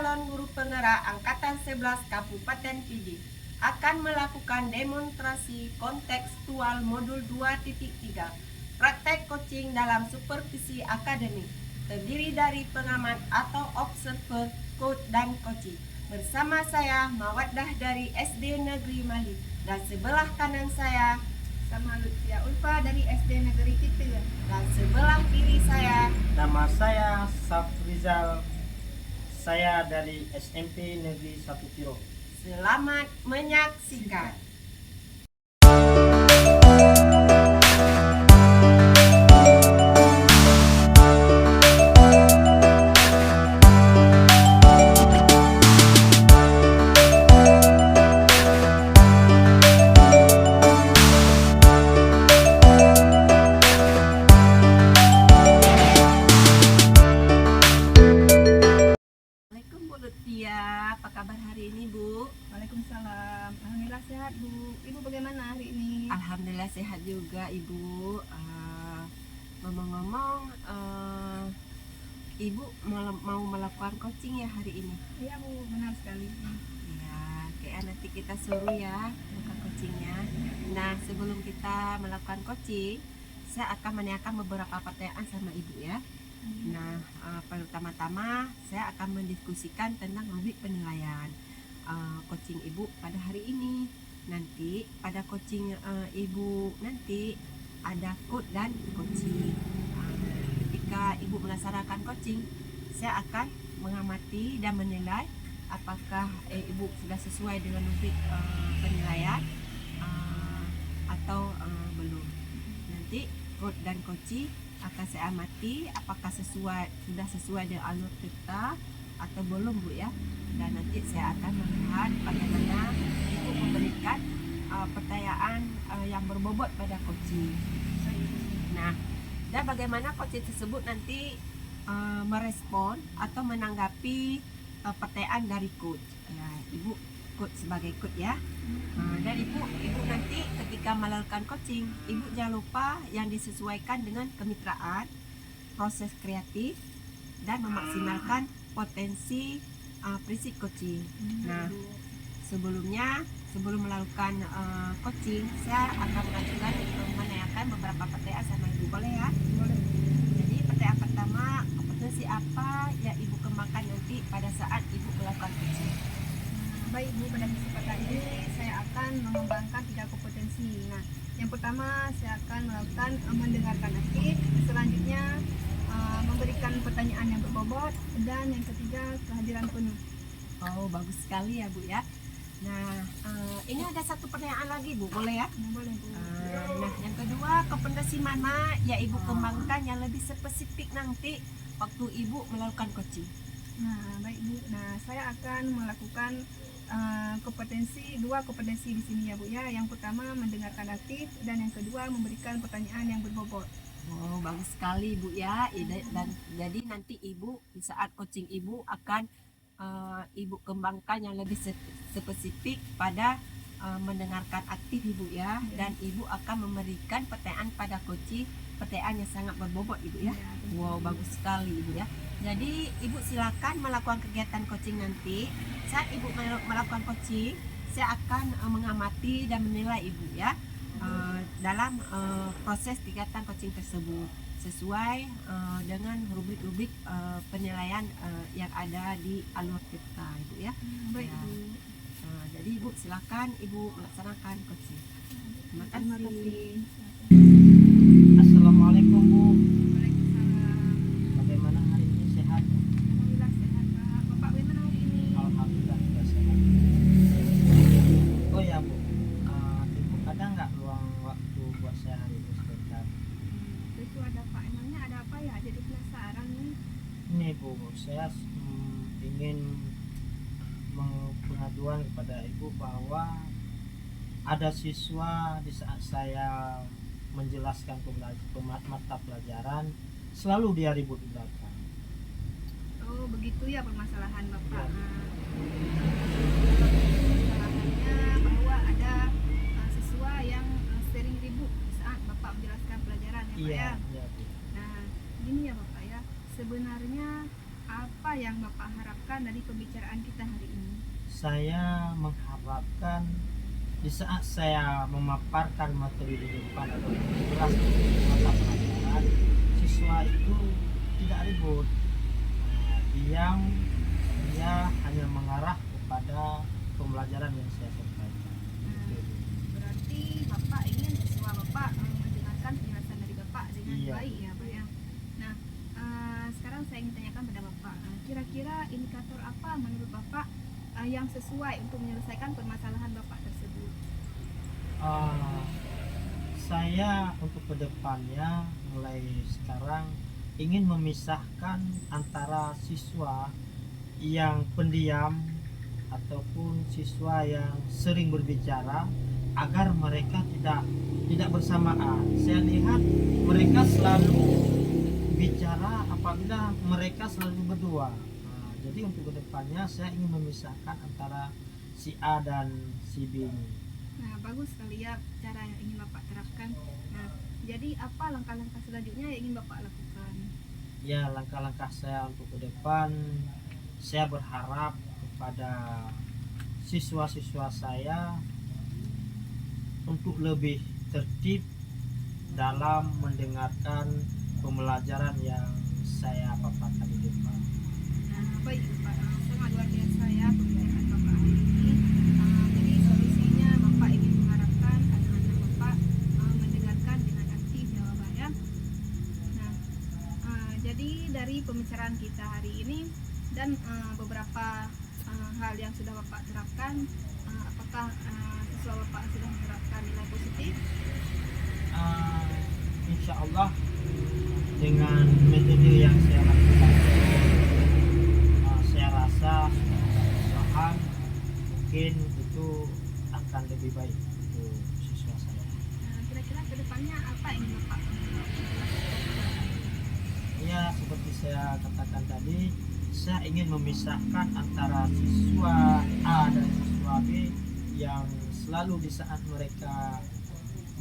calon guru penggerak Angkatan 11 Kabupaten Pidi akan melakukan demonstrasi kontekstual modul 2.3 praktek coaching dalam supervisi akademik terdiri dari pengamat atau observer, coach, dan coaching. Bersama saya Mawaddah dari SD Negeri Mali dan sebelah kanan saya sama Lutfia Ulfa dari SD Negeri Kitu. Dan sebelah kiri saya Nama saya Safrizal, saya dari SMP Negeri 1 Piro. Selamat menyaksikan. Apa kabar hari ini, Bu? Waalaikumsalam. Alhamdulillah sehat, Bu. Ibu bagaimana hari ini? Alhamdulillah sehat juga, Ibu. Ngomong-ngomong, Ibu mau melakukan coaching ya hari ini? Iya, Bu, benar sekali. Ya, kayak nanti kita suruh ya melakukan coachingnya. Nah, sebelum kita melakukan coaching, saya akan menanyakan beberapa pertanyaan sama Ibu ya. Nah, pertama-tama saya akan mendiskusikan tentang rubrik penilaian coaching Ibu pada hari ini. Nanti pada coaching Ibu nanti ada code dan coaching. Ketika Ibu melaksanakan coaching, saya akan mengamati dan menilai apakah Ibu sudah sesuai dengan rubrik penilaian atau belum. Nanti code dan coaching akan saya amati apakah sudah sesuai dengan alur kita atau belum, Bu ya. Dan nanti saya akan melihat bagaimana Ibu memberikan pertanyaan yang berbobot pada coaching. Nah, dan bagaimana coaching tersebut nanti merespon atau menanggapi pertanyaan dari coach. Ya, Ibu coach sebagai coach ya. Dan ibu nanti ketika melakukan coaching, Ibu jangan lupa yang disesuaikan dengan kemitraan, proses kreatif, dan memaksimalkan potensi prinsip coaching. Nah, sebelum melakukan coaching, saya akan menanyakan beberapa pertanyaan sama Ibu, boleh ya? Boleh. Jadi pertanyaan pertama, kompetensi apa yang Ibu kembangkan nanti pada saat Ibu melakukan coaching? Baik, Bu, pada kesempatan ini saya akan mengembangkan 3 kompetensi. Nah, yang pertama saya akan melakukan mendengarkan aktif, selanjutnya memberikan pertanyaan yang berbobot, dan yang ketiga kehadiran penuh. Oh, bagus sekali ya, Bu ya. Nah, ini ada satu pertanyaan lagi, Bu, boleh ya? Boleh, Bu. Nah, yang kedua, kompetensi mana yang Ibu kembangkan yang lebih spesifik nanti waktu Ibu melakukan coaching? Nah, baik, Bu. Nah, saya akan melakukan dua kompetensi di sini ya, Bu ya. Yang pertama mendengarkan aktif, dan yang kedua memberikan pertanyaan yang berbobot. Oh, bagus sekali, Bu ya. Dan jadi nanti Ibu di saat coaching Ibu akan Ibu kembangkan yang lebih spesifik pada mendengarkan aktif, Ibu ya. Dan Ibu akan memberikan pertanyaan pada coaching, pertanyaan yang sangat berbobot, Ibu ya. Wow, bagus sekali, Ibu ya. Jadi Ibu silakan melakukan kegiatan coaching nanti. Saat Ibu melakukan coaching, saya akan mengamati dan menilai Ibu ya dalam proses kegiatan coaching tersebut sesuai dengan rubrik-rubrik penilaian yang ada di alur kita, Ibu ya. Baik, Ya. Bu. Jadi Ibu silakan Ibu melaksanakan coaching. Terima kasih. Assalamualaikum, Bu. Waalaikumsalam. Bagaimana hari ini, sehat? Alhamdulillah sehat, Pak. Bapak bagaimana hari ini? Alhamdulillah juga sehat. Oh ya, Bu, Ibu ada nggak luang waktu buat saya hari ini sebentar? Itu ada Pak. Emangnya ada apa ya? Jadi penasaran nih. Ini, Bu, saya ingin pengaduan kepada Ibu bahwa ada siswa di saat saya menjelaskan mata pelajaran selalu dia ribut di belakang. Oh, begitu ya permasalahan Bapak. Ya. Permasalahannya bahwa ada siswa yang sering ribut saat Bapak menjelaskan pelajaran ya, Pak Iya, ya. iya, Bu. Nah, gini ya Bapak ya. Sebenarnya apa apa yang Bapak harapkan dari pembicaraan kita hari ini? Saya mengharapkan di saat saya memaparkan materi di depan atau menjelaskan mata pelajaran, siswa itu tidak ribut, diam, dia hanya mengarah kepada pembelajaran yang saya sampaikan. Gitu. Berarti Bapak ingin siswa Bapak mendengarkan penjelasan dari Bapak dengan Iya. baik ya Pak ya. Nah, sekarang saya ingin tanyakan pada Bapak, kira-kira indikator apa menurut Bapak yang sesuai untuk menyelesaikan permasalahan Bapak tersebut? Saya untuk kedepannya mulai sekarang ingin memisahkan antara siswa yang pendiam ataupun siswa yang sering berbicara agar mereka tidak bersamaan. Saya lihat mereka selalu bicara apabila mereka selalu berdua. Jadi untuk kedepannya saya ingin memisahkan antara si A dan si B ini. Nah, bagus sekali ya cara yang ingin Bapak terapkan. Nah, jadi apa langkah-langkah selanjutnya yang ingin Bapak lakukan? Ya, langkah-langkah saya untuk ke depan, saya berharap kepada siswa-siswa saya untuk lebih tertib dalam mendengarkan pembelajaran yang saya paparkan di depan. Nah, baik Bapak, sangat luar biasa ya pembicaraan Bapak hari ini. Jadi solusinya Bapak ingin mengharapkan anak-anak Bapak mendengarkan dengan aktif ya Bapak ya. Nah, jadi dari pembicaraan kita hari ini dan beberapa hal yang sudah Bapak terapkan, apakah siswa Bapak sudah menerapkan nilai positif? Insya Allah dengan metode yang saya lakukan, saya rasa perubahan mungkin itu akan lebih baik untuk siswa saya. Kira-kira kedepannya apa yang Bapak lakukan? Ya, seperti saya katakan tadi, saya ingin memisahkan antara siswa A dan siswa B yang selalu di saat mereka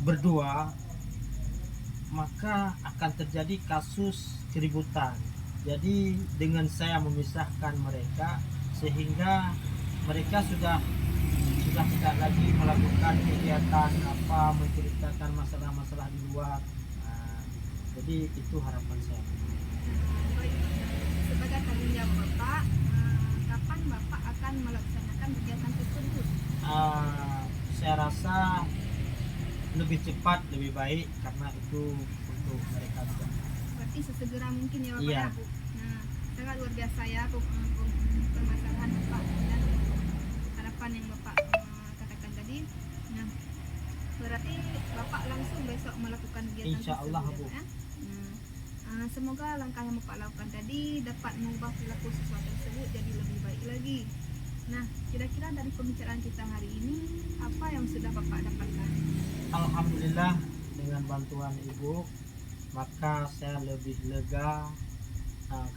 berdua maka akan terjadi kasus keributan. Jadi dengan saya memisahkan mereka sehingga mereka sudah tidak lagi melakukan kegiatan menceritakan masalah-masalah di luar. Jadi itu harapan saya. Baik, sebagai tanggung jawab Bapak, kapan Bapak akan melaksanakan kegiatan tersebut? Saya rasa lebih cepat lebih baik karena itu untuk mereka juga. Berarti sesegera mungkin ya Bapak Iya. ya, Bu. Nah, sangat luar biasa ya permasalahan Bapak dan harapan yang Bapak katakan tadi. Nah, berarti Bapak langsung besok melakukan kegiatan Insya Allah, tersebut, Bu. ya? Nah, semoga langkah yang Bapak lakukan tadi dapat mengubah perilaku siswa tersebut jadi lebih baik lagi. Nah, kira-kira dari pembicaraan kita hari ini apa yang sudah Bapak dapatkan? Alhamdulillah dengan bantuan Ibu maka saya lebih lega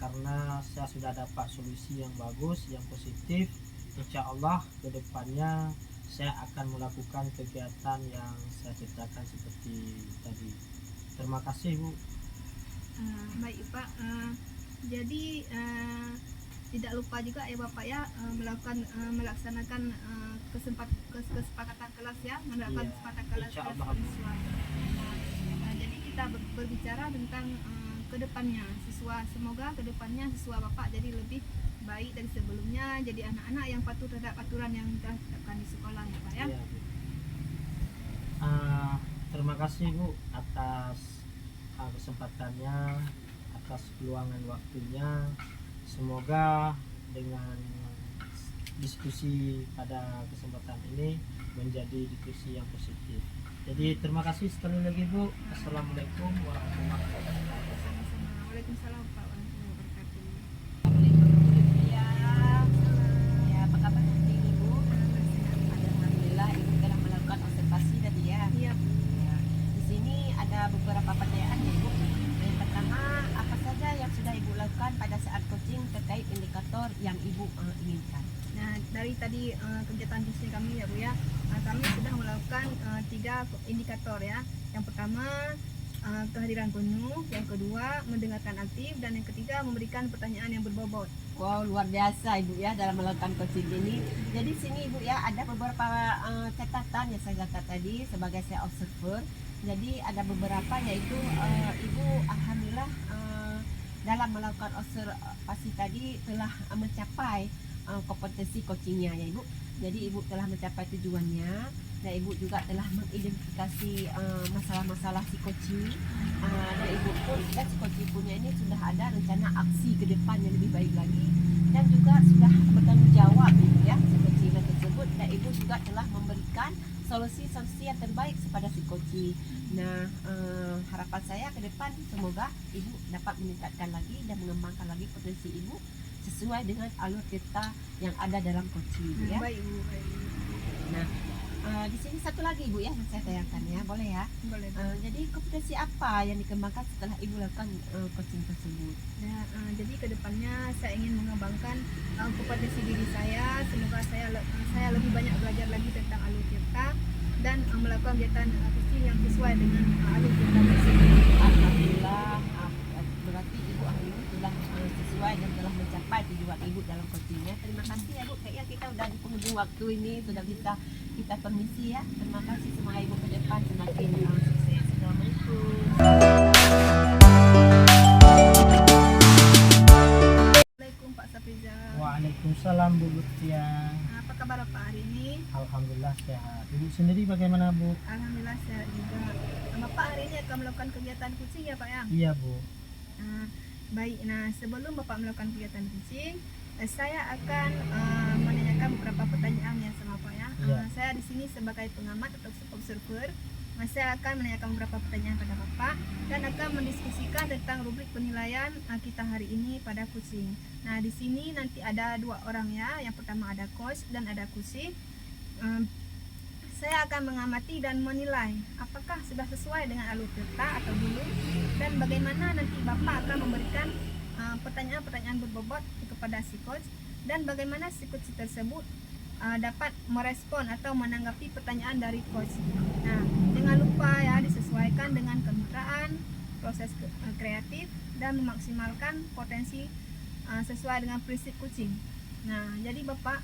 karena saya sudah dapat solusi yang bagus, yang positif. Insya Allah kedepannya saya akan melakukan kegiatan yang saya ceritakan seperti tadi. Terima kasih Bu. Baik Pak, jadi tidak lupa juga ya Bapak ya melaksanakan kesepakatan kelas ya, menerapkan Iya, kesepakatan kelas insya kelas Allah. siswa. Jadi kita berbicara tentang kedepannya siswa, semoga kedepannya siswa Bapak jadi lebih baik dari sebelumnya, jadi anak-anak yang patuh terhadap aturan yang telah ditetapkan di sekolah ya Pak ya. Iya, Bu. Terima kasih Bu atas kesempatannya, atas peluangan waktunya. Semoga dengan diskusi pada kesempatan ini menjadi diskusi yang positif. Jadi terima kasih sekali lagi Bu. Assalamualaikum warahmatullahi wabarakatuh. Sama-sama. Waalaikumsalam Pak warahmatullahi wabarakatuh. Ya, apa kabar hari ini Bu? Alhamdulillah Ibu telah melakukan observasi tadi ya. Iya Bu. Ya, di sini ada beberapa pertanyaan ya Bu. Yang pertama, apa saja yang sudah Ibu lakukan pada saat coaching terkait indikator yang Ibu inginkan? Nah, dari tadi kegiatan bisnis kami ya Bu ya, kami sudah melakukan 3 indikator ya. Yang pertama kehadiran penuh, yang kedua mendengarkan aktif, dan yang ketiga memberikan pertanyaan yang berbobot. Wow, luar biasa Ibu ya dalam melakukan coaching ini. Jadi sini Ibu ya ada beberapa catatan yang saya catat tadi sebagai saya observer. Jadi ada beberapa yaitu Ibu alhamdulillah dalam melakukan observasi tadi telah mencapai kompetensi coachingnya ya Ibu. Jadi Ibu telah mencapai tujuannya dan Ibu juga telah mengidentifikasi masalah-masalah si coaching dan Ibu pun dan si coaching punya ini sudah ada rencana aksi ke depan yang lebih baik lagi dan juga sudah bertanggung jawab Ibu ya si coaching tersebut dan Ibu juga telah memberikan solusi-solusi yang terbaik kepada si coaching. Nah harapan saya ke depan semoga Ibu dapat meningkatkan lagi dan mengembangkan lagi potensi Ibu sesuai dengan alur cerita yang ada dalam coaching ya. Baik Bu, baik. Nah, di sini satu lagi Ibu ya yang saya tanyakan ya, boleh ya? Boleh. Jadi kompetensi apa yang dikembangkan setelah Ibu lakukan coaching tersebut? Nah, jadi kedepannya saya ingin mengembangkan kompetensi diri saya. Semoga saya lebih banyak belajar lagi tentang alur cerita dan melakukan kegiatan coaching yang sesuai dengan alur cerita tersebut. Alhamdulillah, berarti Ibu hari ini sudah sesuai dan telah mencapai tujuan Ibu dalam coachingnya. Terima kasih ya Bu, kayaknya kita udah di penghujung waktu ini, sudah bisa kita permisi ya. Terima kasih, semoga Ibu ke depan semakin sukses. Assalamualaikum. Assalamualaikum Pak Safiza. Waalaikumsalam Bu Lutfia. Apa kabar Pak hari ini? Alhamdulillah sehat. Ibu sendiri bagaimana Bu? Alhamdulillah sehat juga. Bapak hari ini akan melakukan kegiatan coaching ya Pak ya? Iya Bu. Baik, nah sebelum Bapak melakukan kegiatan coaching, saya akan menanyakan beberapa pertanyaan ya sama Pak ya. Iya. Saya di sini sebagai pengamat atau observer, saya akan menanyakan beberapa pertanyaan pada Bapak dan akan mendiskusikan tentang rubrik penilaian kita hari ini pada coaching. Nah di sini nanti ada dua orang ya, yang pertama ada coach dan ada coaching. Saya akan mengamati dan menilai apakah sudah sesuai dengan alur cerita atau belum dan bagaimana nanti Bapak akan memberikan pertanyaan-pertanyaan berbobot kepada si coach dan bagaimana si coach tersebut dapat merespon atau menanggapi pertanyaan dari coach. Nah, jangan lupa ya disesuaikan dengan kemitraan, proses kreatif dan memaksimalkan potensi sesuai dengan prinsip coaching. Nah, jadi Bapak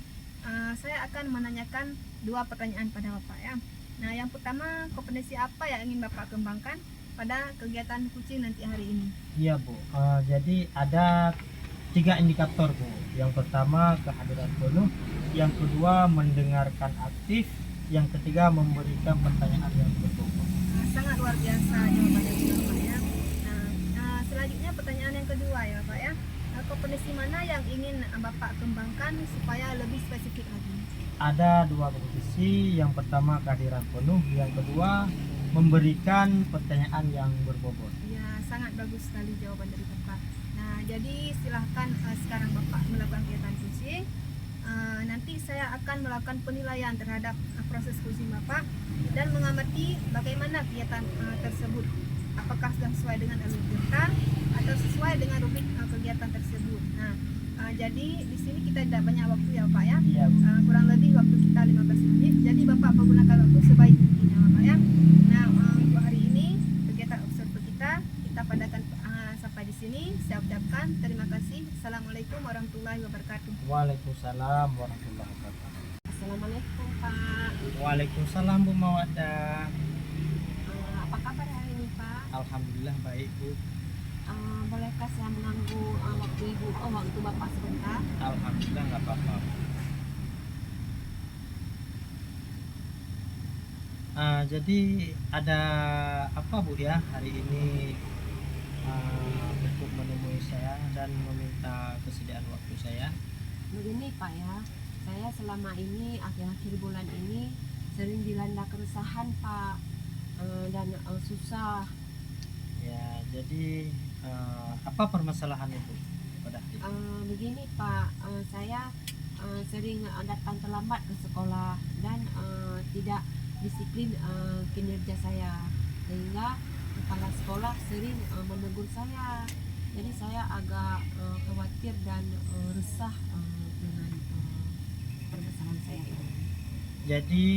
saya akan menanyakan dua pertanyaan pada Bapak ya. Nah, yang pertama, kompetensi apa yang ingin Bapak kembangkan pada kegiatan coaching nanti hari ini? Iya Bu. Jadi ada 3 indikator Bu. Yang pertama kehadiran penuh, yang kedua mendengarkan aktif, yang ketiga memberikan pertanyaan yang berbobot. Sangat luar biasa jawabannya Bapak ya. Nah, selanjutnya pertanyaan yang kedua ya Bapak ya. Kompetensi mana yang ingin Bapak kembangkan supaya lebih spesifik lagi? Ada 2 kompetensi, yang pertama kehadiran penuh, yang kedua memberikan pertanyaan yang berbobot. Ya, sangat bagus sekali jawaban dari Bapak. Nah, jadi silahkan sekarang Bapak melakukan kegiatan coaching. Nanti saya akan melakukan penilaian terhadap proses coaching Bapak dan mengamati bagaimana kegiatan tersebut. Apakah sudah sesuai dengan alur cerita atau sesuai dengan rubrik kegiatan tersebut. Nah, jadi di sini kita tidak banyak waktu ya Pak ya. Iya Bu. Kurang lebih waktu kita 15 menit. Jadi Bapak pergunakan waktu sebaik mungkin ya Bapak ya. Nah, untuk hari ini kegiatan observer kita padakan sampai di sini. Saya ucapkan terima kasih. Assalamualaikum warahmatullahi wabarakatuh. Waalaikumsalam warahmatullahi wabarakatuh. Assalamualaikum Pak. Waalaikumsalam Bu Mawaddah. Apa kabar hari ini Pak? Alhamdulillah baik Bu. Bolehkah saya mengganggu waktu Ibu, waktu Bapak sebentar? Alhamdulillah nggak apa-apa. Jadi ada apa Bu ya hari ini untuk menemui saya dan meminta kesediaan waktu saya? Begini Pak ya, saya selama ini akhir-akhir bulan ini sering dilanda keresahan Pak dan susah. Ya jadi apa permasalahan itu pada hari ini? Begini Pak, saya sering datang terlambat ke sekolah dan tidak disiplin kinerja saya sehingga kepala sekolah sering menegur saya. Jadi saya agak khawatir dan resah dengan permasalahan saya ini. Jadi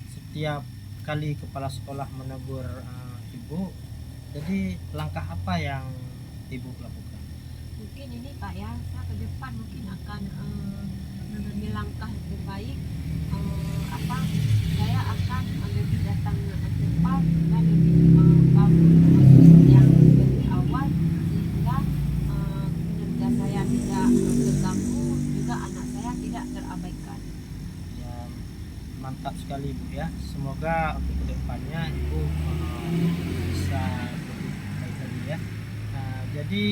setiap kali kepala sekolah menegur Ibu. Jadi langkah apa yang Ibu lakukan? Mungkin ini Pak ya, saya ke depan mungkin akan mengambil langkah yang terbaik. Apa saya akan lebih datang cepat dan lebih bangun yang lebih awal sehingga kinerja saya tidak terganggu, juga anak saya tidak terabaikan. Ya, mantap sekali Ibu ya. Semoga untuk kedepannya Ibu bisa lebih baik lagi ya. Jadi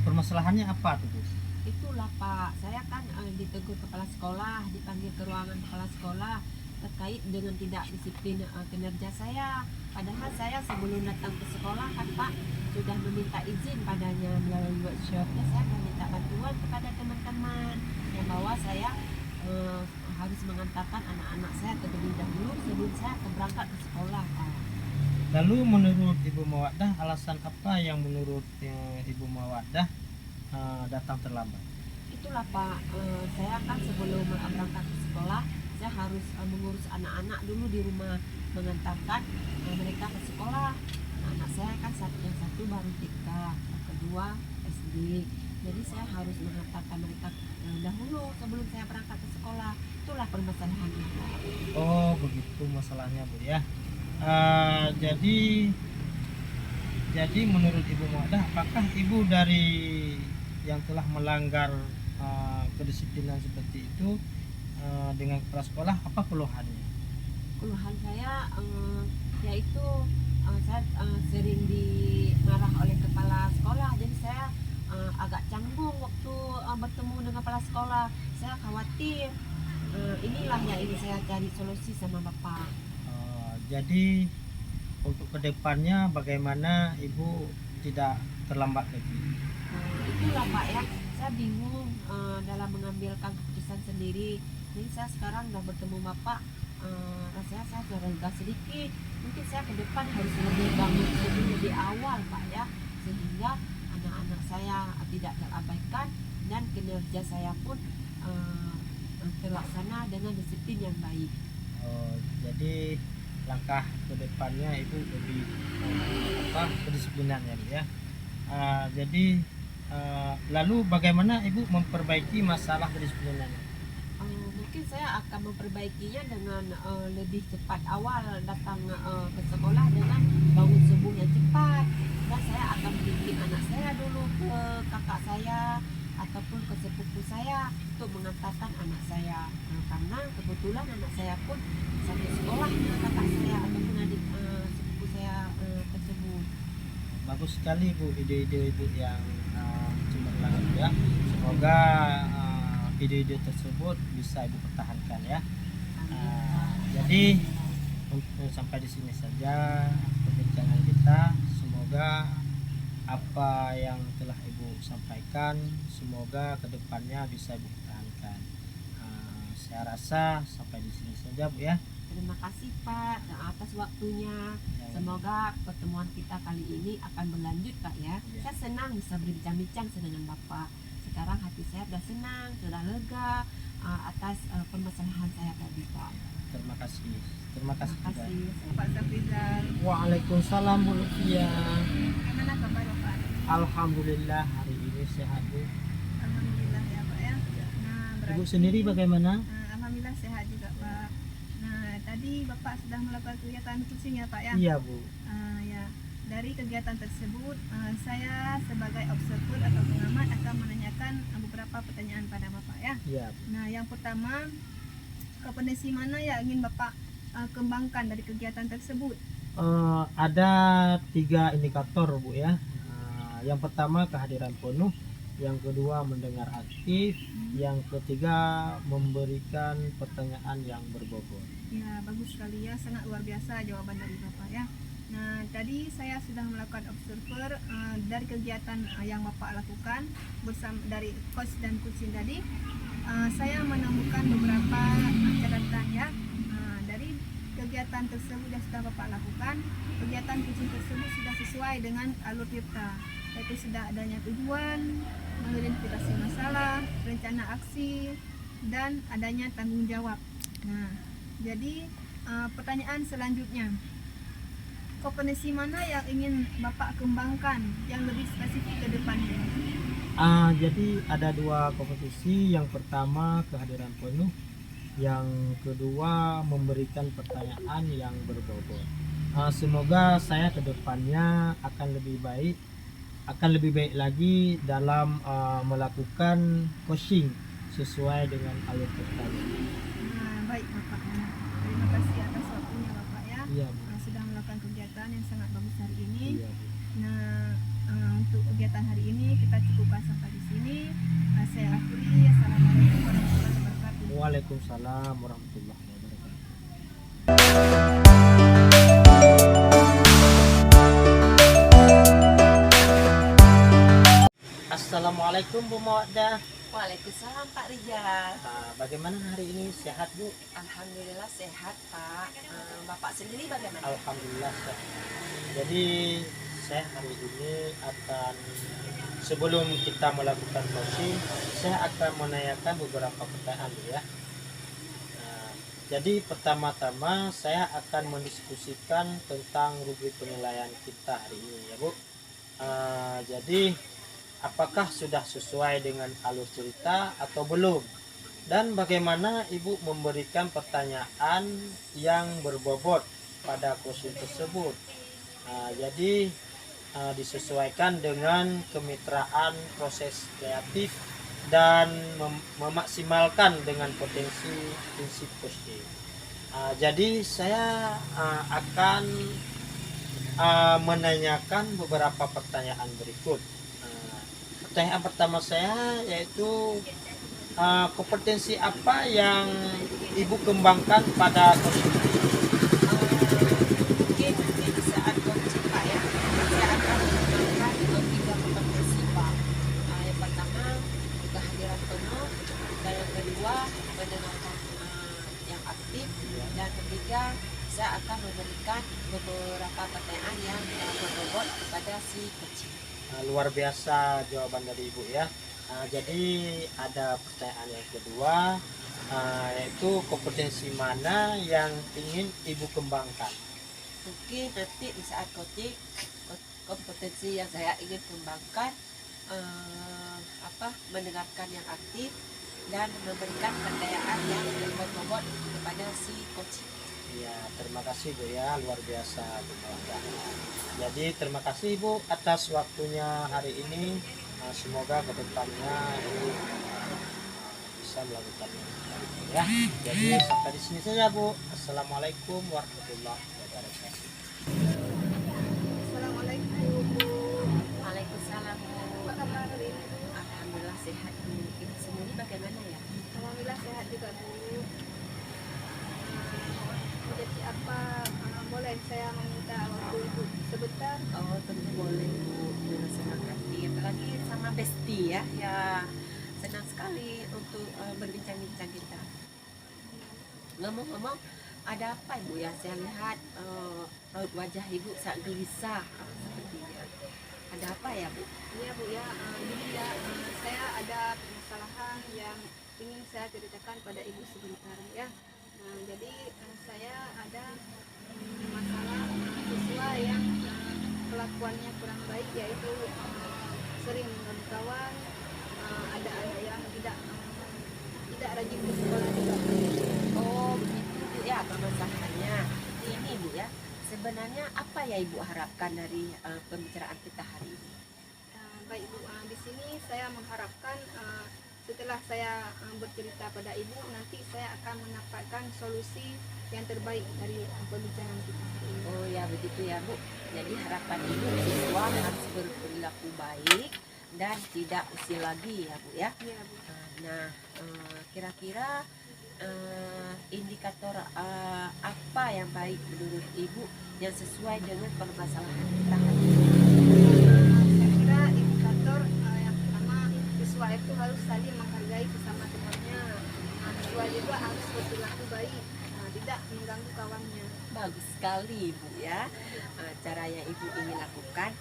permasalahannya apa tuh Bu? Itulah Pak, saya kan ditegur kepala sekolah, dipanggil ke ruangan kepala sekolah terkait dengan tidak disiplin kinerja saya. Padahal saya sebelum datang ke sekolah kan Pak sudah meminta izin padanya melalui workshopnya. Saya meminta bantuan kepada teman-teman yang bahwa saya harus mengantarkan anak-anak saya terlebih dahulu sebelum saya berangkat ke sekolah Pak. Lalu menurut Ibu Mawaddah, alasan apa yang menurut Ibu Mawaddah datang terlambat? Itulah Pak, saya kan sebelum berangkat ke sekolah saya harus mengurus anak-anak dulu di rumah, mengantarkan mereka ke sekolah. Anak saya kan yang satu baru TK, yang kedua SD, jadi saya harus mengantarkan mereka dahulu sebelum saya berangkat ke sekolah. Itulah permasalahannya Pak. Oh begitu masalahnya Bu ya. Jadi menurut Ibu Mawaddah, apakah Ibu dari yang telah melanggar kedisiplinan seperti itu dengan kepala sekolah, apa keluhannya? Keluhan saya yaitu saya sering dimarah oleh kepala sekolah, jadi saya agak canggung waktu bertemu dengan kepala sekolah. Saya khawatir, inilah yang ingin saya cari solusi sama Bapak. Jadi untuk kedepannya bagaimana Ibu tidak terlambat lagi? Itulah Pak ya, saya bingung dalam mengambilkan keputusan sendiri. Jadi saya sekarang udah bertemu Bapak, rasanya saya sudah lega sedikit. Mungkin saya ke depan harus lebih bangun lebih awal Pak ya, sehingga anak-anak saya tidak terabaikan dan kinerja saya pun terlaksana dengan disiplin yang baik. Jadi langkah kedepannya Ibu lebih kedisiplinan ya Bu ya. Jadi lalu bagaimana Ibu memperbaiki masalah kedisiplinan? Mungkin saya akan memperbaikinya dengan lebih cepat awal datang ke sekolah dengan bangun subuh yang cepat, dan saya akan bimbing anak saya dulu ke kakak saya ataupun ke sepupu saya untuk mengantarkan anak saya, karena kebetulan anak saya pun satu sekolah dengan kakak saya ataupun adik sepupu saya tersebut. Bagus sekali Bu, ide-ide Ibu yang cemerlang ya. Semoga ide-ide tersebut bisa Ibu pertahankan ya. Jadi untuk sampai di sini saja perbincangan kita. Semoga apa yang telah Ibu sampaikan, semoga kedepannya bisa Ibu pertahankan. Saya rasa sampai di sini saja Bu ya. Terima kasih Pak atas waktunya. Semoga pertemuan kita kali ini akan berlanjut Pak ya. Saya senang bisa berbincang-bincang dengan Bapak. Sekarang hati saya sudah senang, sudah lega atas permasalahan saya tadi Pak. Terima kasih. Terima kasih. Pak Safrizal. Waalaikumsalam Bu Lutfia. Gimana kabar Bapak? Alhamdulillah hari ini sehat Bu. Alhamdulillah ya Pak ya. Nah, Ibu sendiri bagaimana? Alhamdulillah sehat juga Pak. Nah, tadi Bapak sudah melakukan kegiatan coaching ya Pak ya? Iya Bu. Ya, dari kegiatan tersebut saya sebagai observer atau pengamat akan menanyakan beberapa pertanyaan pada Bapak ya. Iya. Nah, yang pertama, kompetensi mana yang ingin Bapak kembangkan dari kegiatan tersebut? Ada 3 indikator Bu ya. Yang pertama kehadiran penuh, yang kedua mendengar aktif, yang ketiga memberikan pertanyaan yang berbobot. Ya, bagus sekali ya, sangat luar biasa jawaban dari Bapak ya. Nah, tadi saya sudah melakukan observer dari kegiatan yang Bapak lakukan bersama dari coach dan coaching tadi. Saya menemukan beberapa catatan ya. Dari kegiatan tersebut yang sudah Bapak lakukan, kegiatan coaching tersebut sudah sesuai dengan alur Tirta, yaitu sudah adanya tujuan, mengidentifikasi masalah, rencana aksi, dan adanya tanggung jawab. Nah, jadi pertanyaan selanjutnya, kompetensi mana yang ingin Bapak kembangkan yang lebih spesifik ke depannya? Jadi ada dua kompetisi. Yang pertama kehadiran penuh, yang kedua memberikan pertanyaan yang berbobot. Semoga saya ke depannya akan lebih baik lagi dalam melakukan coaching sesuai dengan alur pertama. Baik Bapak. Terima kasih atas waktunya Bapak ya. Iya, Bu. Sudah melakukan kegiatan yang sangat bagus hari ini. Iya, Bu. Nah, untuk kegiatan hari ini kita cukupkan sampai di sini. Saya akhiri. Assalamualaikum warahmatullahi wabarakatuh. Waalaikumsalam warahmatullahi wabarakatuh. Assalamualaikum Bu Mawaddah. Waalaikumsalam Pak Rijal. Bagaimana hari ini, sehat Bu? Alhamdulillah sehat Pak. Bapak sendiri bagaimana? Alhamdulillah sehat. Jadi saya hari ini akan, sebelum kita melakukan coaching, saya akan menanyakan beberapa pertanyaan ya. Jadi pertama-tama saya akan mendiskusikan tentang rubrik penilaian kita hari ini ya Bu. Jadi apakah sudah sesuai dengan alur cerita atau belum? Dan bagaimana Ibu memberikan pertanyaan yang berbobot pada coaching tersebut? Jadi disesuaikan dengan kemitraan proses kreatif dan memaksimalkan dengan potensi prinsip coaching. Jadi saya akan menanyakan beberapa pertanyaan berikut. Pertanyaan pertama saya yaitu kompetensi apa yang Ibu kembangkan pada coaching? Mungkin di saat coaching Pak ya, saya akan menggunakan 3 kompetensi Pak. Yang pertama kehadiran penuh, dan yang kedua mendengarkan yang aktif, dan ketiga saya akan memberikan beberapa pertanyaan yang berbobot kepada si coaching. Luar biasa jawaban dari Ibu ya. Jadi ada pertanyaan yang kedua, yaitu kompetensi mana yang ingin Ibu kembangkan? Mungkin nanti di saat coaching kompetensi yang saya ingin kembangkan mendengarkan yang aktif dan memberikan pertanyaan yang berbobot kepada si coaching. Ya, terima kasih Bu ya, luar biasa Bu Mawaddah. Jadi terima kasih Ibu atas waktunya hari ini. Semoga kedepannya Ibu bisa melakukannya ya. Jadi sampai di sini saja Bu. Assalamualaikum warahmatullahi wabarakatuh. Assalamualaikum Bu. Waalaikumsalam Bu. Apa kabar hari ini? Alhamdulillah sehat Bu. Ibu sendiri bagaimana ya? Alhamdulillah sehat juga Bu. Jadi apa boleh saya meminta waktu Ibu sebentar? Oh tentu boleh Bu. Dengan senang hati. Apalagi sama Besti ya. Ya senang sekali untuk berbincang-bincang kita. Ngomong-ngomong, ada apa Ibu ya? Saya lihat raut wajah Ibu sangat gelisah sepertinya. Ada apa ya Bu? Iya Bu ya, jadi ya saya ada permasalahan yang ingin saya ceritakan pada Ibu sebentar ya. Jadi saya ada masalah siswa yang kelakuannya kurang baik, yaitu sering mengganggu kawan, ada anak yang tidak rajin ke sekolah juga. Oh begitu Bu ya permasalahannya. Ini Bu ya, sebenarnya apa ya Ibu harapkan dari pembicaraan kita hari ini? Baik Bu, di sini saya mengharapkan setelah saya bercerita pada Ibu, nanti saya akan mendapatkan solusi yang terbaik dari pembicaraan kita hari ini. Oh ya begitu ya Bu. Jadi harapan Ibu siswa harus berperilaku baik dan tidak usil lagi ya Bu ya. Iya Bu. Nah kira-kira indikator apa yang baik menurut Ibu yang sesuai dengan permasalahan kita hari ini? Saya kira indikator yang pertama, siswa itu harus saling menghargai sesama temannya. Siswa juga harus berperilaku baik, tidak mengganggu kawannya. Bagus sekali Bu ya cara yang Ibu ingin lakukan.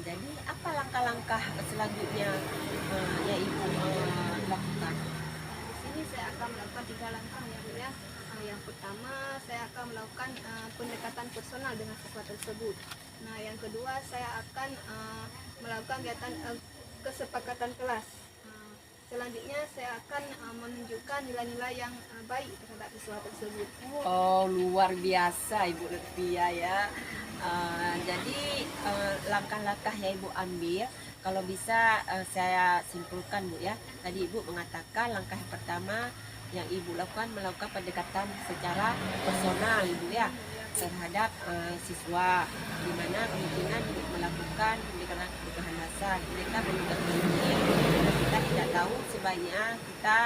Jadi apa langkah-langkah selanjutnya yang Ibu lakukan? Di sini saya akan melakukan 3 langkah ya Bu ya. Yang pertama saya akan melakukan pendekatan personal dengan siswa tersebut. Nah, yang kedua saya akan melakukan kegiatan kesepakatan kelas. Selanjutnya saya akan menunjukkan nilai-nilai yang baik terhadap siswa tersebut. Oh, luar biasa Ibu Lutfia ya. Jadi langkah-langkah yang Ibu ambil, kalau bisa saya simpulkan Bu ya. Tadi Ibu mengatakan langkah yang pertama yang Ibu lakukan melakukan pendekatan secara personal Ibu ya terhadap siswa, di mana kemungkinan melakukan pendekatan kebutuhan dasar. Mereka belum terpilih, kita tidak tahu, sebaiknya kita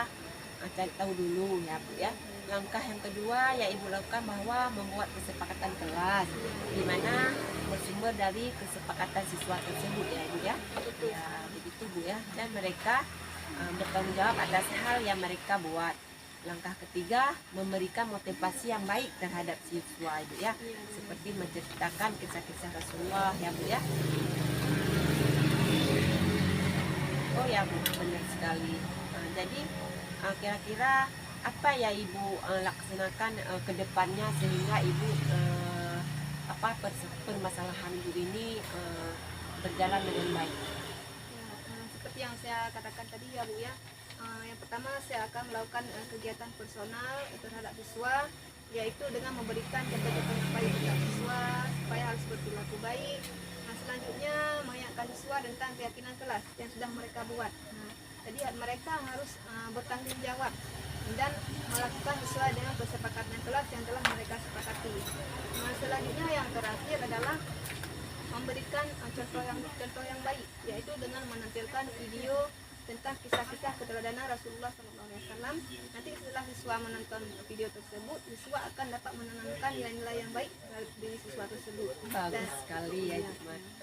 cari tahu dulu ya Bu ya. Langkah yang kedua yang Ibu lakukan bahwa membuat kesepakatan kelas, di mana bersumber dari kesepakatan siswa tersebut ya Ibu ya. Ya begitu Bu ya, dan mereka bertanggung jawab atas hal yang mereka buat. Langkah ketiga, memberikan motivasi yang baik terhadap siswa Ibu ya, seperti menceritakan kisah-kisah Rasulullah ya Bu ya. Oh ya Bu, benar sekali. Jadi kira-kira apa ya Ibu laksanakan ke depannya sehingga Ibu permasalahan Ibu ini berjalan dengan baik? Ya, seperti yang saya katakan tadi ya Bu ya. Yang pertama saya akan melakukan kegiatan personal terhadap siswa, yaitu dengan memberikan contoh-contoh baik terhadap siswa supaya harus berperilaku baik. Nah, selanjutnya mengingatkan siswa tentang keyakinan kelas yang sudah mereka buat. Nah, jadi mereka harus bertanggung jawab dan melakukan sesuai dengan kesepakatan kelas yang telah mereka sepakati. Nah, selanjutnya yang terakhir adalah memberikan contoh yang baik, yaitu dengan menampilkan video tentang kisah-kisah keteladanan Rasulullah SAW. Nanti setelah siswa menonton video tersebut, siswa akan dapat menanamkan nilai-nilai yang baik terhadap diri siswa tersebut. Bagus sekali ya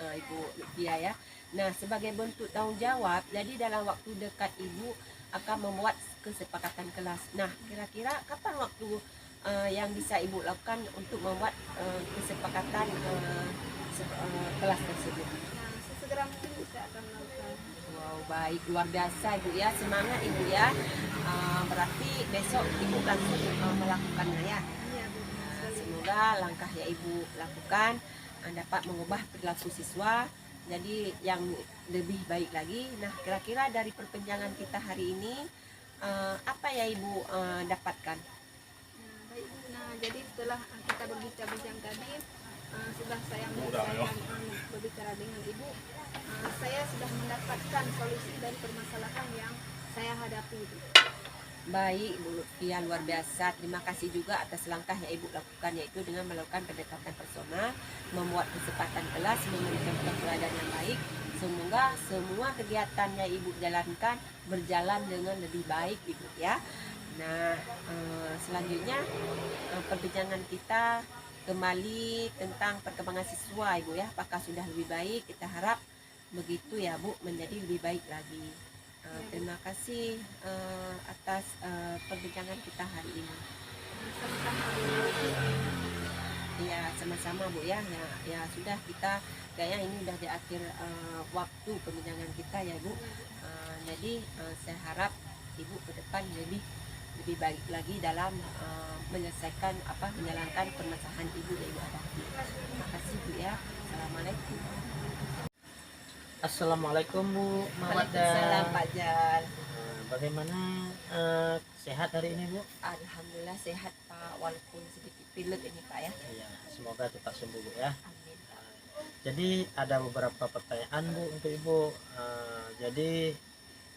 Ibu Lutfia ya. Nah, sebagai bentuk tanggung jawab, jadi dalam waktu dekat Ibu akan membuat kesepakatan kelas. Nah, kira-kira kapan waktu yang bisa Ibu lakukan untuk membuat kesepakatan kelas tersebut? Nah, sesegera mungkin saya akan melakukan. Wow, baik, luar biasa Ibu ya, semangat Ibu ya. Berarti besok Ibu langsung melakukannya ya. Iya, Bu. Semoga langkah yang Ibu lakukan dapat mengubah perilaku siswa jadi yang lebih baik lagi. Nah, kira-kira dari perbincangan kita hari ini apa yang Ibu dapatkan? Nah, baik Bu. Nah, jadi setelah kita berbincang-bincang tadi, setelah saya menyelesaikan berbicara dengan Ibu, saya sudah mendapatkan solusi dari permasalahan yang saya hadapi. Baik Ibu Lutfia, luar biasa. Terima kasih juga atas langkah yang Ibu lakukan, yaitu dengan melakukan pendekatan personal, membuat kesempatan kelas, memberikan keteladanan yang baik. Semoga semua kegiatan yang Ibu jalankan berjalan dengan lebih baik Ibu ya. Nah, selanjutnya perbincangan kita kembali tentang perkembangan siswa Ibu ya. Apakah sudah lebih baik? Kita harap begitu ya Bu, menjadi lebih baik lagi. Terima kasih atas perbincangan kita hari ini. Ya, sama-sama Bu ya. Ya sudah, kita kayaknya ini udah di akhir waktu perbincangan kita ya Bu. Jadi saya harap Ibu ke depan lebih baik lagi dalam menjalankan permasalahan Ibu yang Ibu hadapi. Terima kasih Bu ya. Assalamualaikum. Assalamualaikum Bu Mawaddah. Waalaikumsalam Pak Jan. Bagaimana sehat hari ini Bu? Alhamdulillah sehat Pak, walaupun sedikit pilek ini Pak ya. Iya, semoga tetap sembuh Bu ya. Amin. Jadi ada beberapa pertanyaan Bu untuk Ibu. Jadi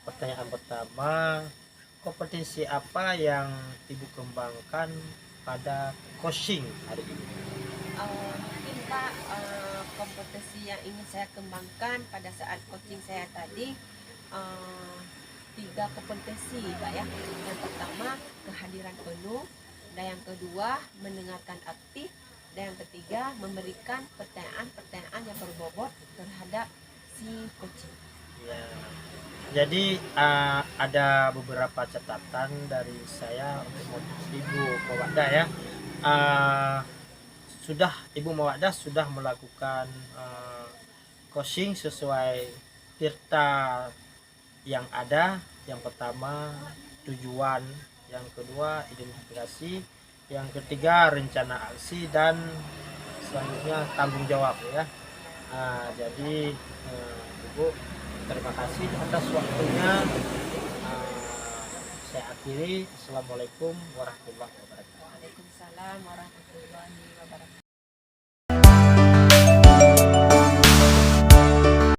pertanyaan pertama, kompetensi apa yang Ibu kembangkan pada coaching hari ini? Mungkin Pak, kompetensi yang ingin saya kembangkan pada saat coaching saya tadi 3 kompetensi Pak ya. Yang pertama, kehadiran penuh, dan yang kedua, mendengarkan aktif, dan yang ketiga, memberikan pertanyaan-pertanyaan yang berbobot terhadap si coaching. Ya. Jadi ada beberapa catatan dari saya untuk Ibu Mawaddah ya. Ibu Mawaddah sudah melakukan coaching sesuai tirta yang ada. Yang pertama tujuan, yang kedua identifikasi, yang ketiga rencana aksi, dan selanjutnya tanggung jawab ya. Jadi Ibu, terima kasih atas waktunya. Saya akhiri. Assalamualaikum warahmatullahi wabarakatuh. Waalaikumsalam warahmatullahi wabarakatuh.